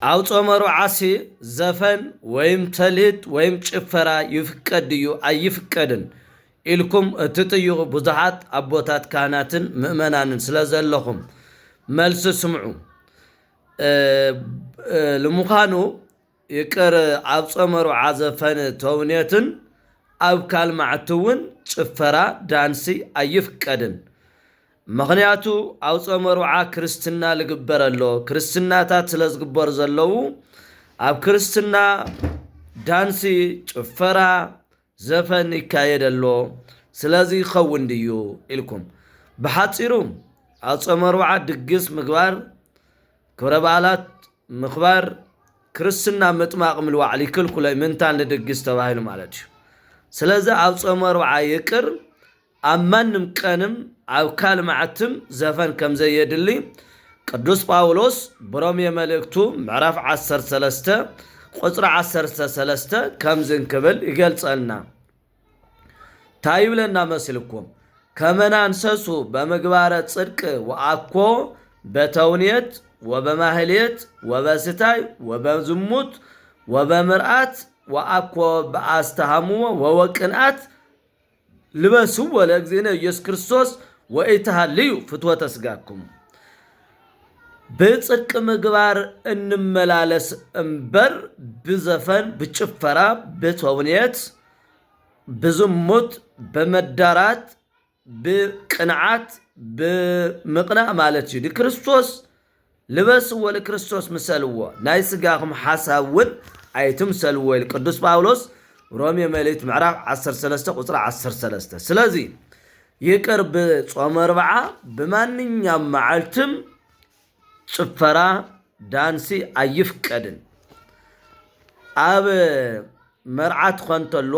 أو تمرو عسي زفن ويم تلهت ويم شفرا يفكد يو أي يفكدن إلكم تطيغ بزحات أبوتات كاناتن مؤمنان سلازل لهم ملس سمعوا لمخانو يكر أو تمرو عزفن تونيتن أو كالمعتون شفرا دانسي أي يفكدن ምክንያቱ አውጾመሩዓ ክርስትና ልግበረሎ ክርስትናታት ስለዝግበር ዘለው አብ ክርስትና ዳንሲ ጭፈራ ዘፈን ይካየደሎ ስለዚህ ኸውንድዩ ኢልኩም በሐፂሩ አውጾመሩዓ ድግስ ምግባር ክብረ በዓላት ምኽባር ክርስትና ምጥማቅ ምልዋዕ ሊክልኩለ ምንታን ለድግስ ተባሂሉ ማለት ስለዚህ አውጾመሩዓ ይቅር አማንም ቀንም አውካል ማዕትም ዘፈን ከምዘየድሊ ቅዱስ ጳውሎስ በሮሜ መልእክቱ ምዕራፍ 13 ቁጥር 13 ከምዝንክብል ይገልጸልና ታይብለና መስልኩም ከመናንሰሱ በመግባረ ጽድቅ ወአኮ በተውኔት ወበማህሌት ወበስታይ ወበዝሙት ወበምርአት ወአኮ በአስተሃሙ ወወቅንአት ልበሱ ወለእግዚእነ ኢየሱስ ክርስቶስ ወኢትሃልዩ ፍትወተ ሥጋኩም በጽድቅ ምግባር እንመላለስ እምበር ብዘፈን ብጭፈራ በተውኔት በዝሙት በመዳራት በቅንዓት በምቅናዕ ማለት እዩ ክርስቶስ ልበሱ ወለክርስቶስ ምሰልዎ ናይ ሥጋኹም ሓሳብውን ኣይትምሰልዎ ኢሉ ቅዱስ ጳውሎስ ሮሜ መልእክት ምዕራፍ 13 ቁጥር 13 ስለዚህ ይቅርብ ጾመ አርብዓ በማንኛውም መዓልትም ጭፈራ ዳንሲ አይፍቀድን አብ መርዓት ኮንተሎ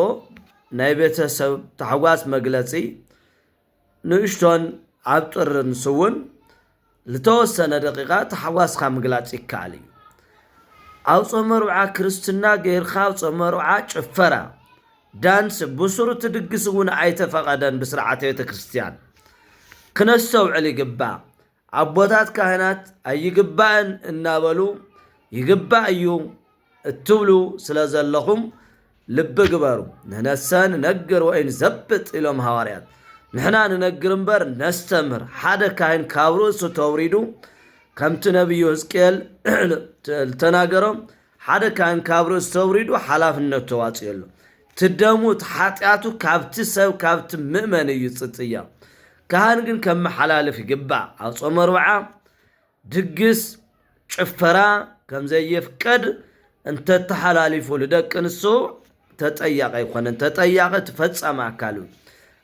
ናይ ቤተሰብ ተሐጓስ መግለጺ ንእሽቶን አብጥርን ስውን ለተወሰነ ደቂቃ ተሐጓስካ መግለጽ ይካል አው ጾመ አርብዓ ክርስትና ገይርኻ ጾመ አርብዓ ጭፈራ ዳንስ በሱሩት ድግስውን አይተፈቀደን በስርዓተ ቤተ ክርስቲያን ክነስተውዕል ይግባእ አቦታት ካህናት አይግባእን እናበሉ ይግባእዩ እትብሉ ስለዘለኹም ልብ ግበሩ ነነሰን ነግር ወይን ዘብጥ ኢሎም ሐዋርያት ንሕና ንነግር እምበር ነስተምር ሓደ ካህን ካብ ርእሱ ተውሪዱ ከምቲ ነቢዩ ሕዝቅኤል ተናገሮም ሓደ ካህን ካብ ርእሱ ተውሪዱ ሓላፍነት ተዋፅየሉ ትደሙት ኃጢአቱ ካብቲ ሰብ ካብቲ ምእመን እዩ ጽጽያ ካህን ግን ከመሐላለፍ ይግባእ አብ ጾመ አርብዓ ድግስ ጭፈራ ከምዘይፍቀድ እንተ ተሐላሊፉ ለደቅ ንስኡ ተጠያቂ ይኮነን ተጠያቂ ተፈጸመ አካሉ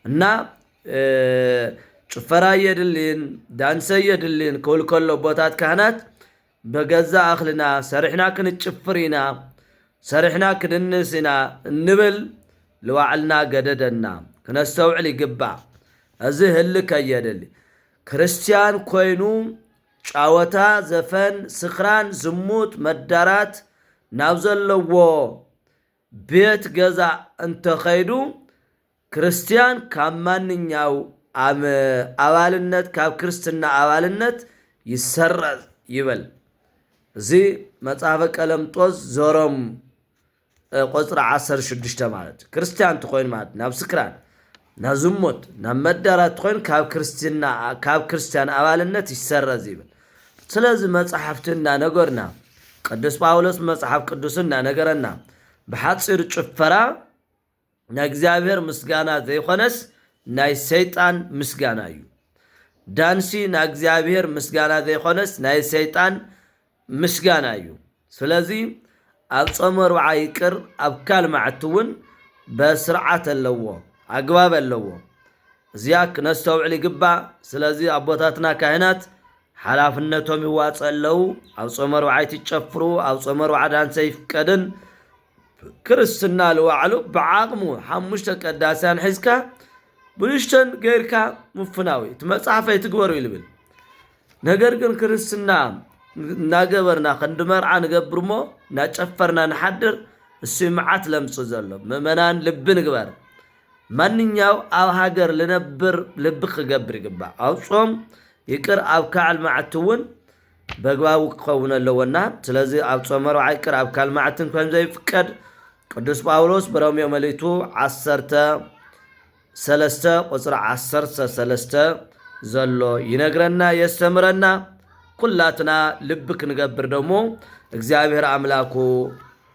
እና ጭፈራ የድልን ዳንሰ የድልን ከልከሎ ቦታት ካህናት በገዛ አኽልና ሰሪሕና ክንጭፍሪና ሰሪሕና ክድንስና እንብል ለዋዕልና ገደደና ክነስተውዕል ይግባእ እዚ ህልከ የድል ክርስቲያን ኮይኑ ጫወታ ዘፈን ስኽራን ዝሙት መዳራት ናብ ዘለዎ ቤት ገዛ እንተኸይዱ ክርስቲያን ካብ ማንኛው አባልነት ካብ ክርስትና አባልነት ይሰረዝ ይበል እዚ መጽሐፈ ቀለምጦስ ዞሮም ቁጥር 16 ማለት ክርስቲያን ትኾን ማለት ናብ ስክራን ናብ ዝሙት ናብ መዳራት ትኾን ካብ ክርስቲያን አባልነት ይሰረዝ ይበል ስለዚህ መጽሐፍትና ነገርና ቅዱስ ጳውሎስ መጽሐፍ ቅዱስና ነገረና በሐጽር ጭፈራ ለእግዚአብሔር ምስጋና ዘይኾነስ ናይ ሰይጣን ምስጋና እዩ ዳንሲ ለእግዚአብሔር ምስጋና ዘይኾነስ ናይ ሰይጣን ምስጋና እዩ ስለዚህ አብ ጾመ አርብዓ ይቅር አብ ካል ማዕትውን በስርዓት ኣለዎ አግባብ ኣለዎ እዚያ ክነስተውዕል ይግባእ ስለዚህ አቦታትና ካህናት ሓላፍነቶም ይዋጸለው አብ ጾመ አርብዓ ይጨፍሩ አብ ጾመ አርብዓ ዳንሲ ይፍቀድን ክርስትና ለዋዕሉ በዓቅሙ ሓሙሽተ ቀዳስያን ሒዝካ ብልሽተን ገይርካ ምፍናዊ ትመጽሐፈ ይትግበሩ ይልብል ነገር ግን ክርስትና ናገበርና ክንድመርዓ ንገብርሞ ናጨፈርና ንሓድር እሱ መዓት ለምጽ ዘሎ ምእመናን ልብ ንግበር ማንኛው አብ ሃገር ልነብር ልብ ክገብር ይግባእ አብ ጾም ይቅር አብ ካል ማዕትውን በግባቡ ክኸውን ኣለዎና ስለዚ ኣብ ጾመሮ ዓይቅር ኣብ ካልማዓትን ከም ዘይፍቀድ ቅዱስ ጳውሎስ በሮሜዮ መልእክቱ 13 ቁጽሪ 13 ዘሎ ይነግረና የስተምረና ኩላትና ልብ ክንገብር ደሞ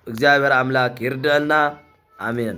እግዚአብሔር አምላክ ይርዳና አሜን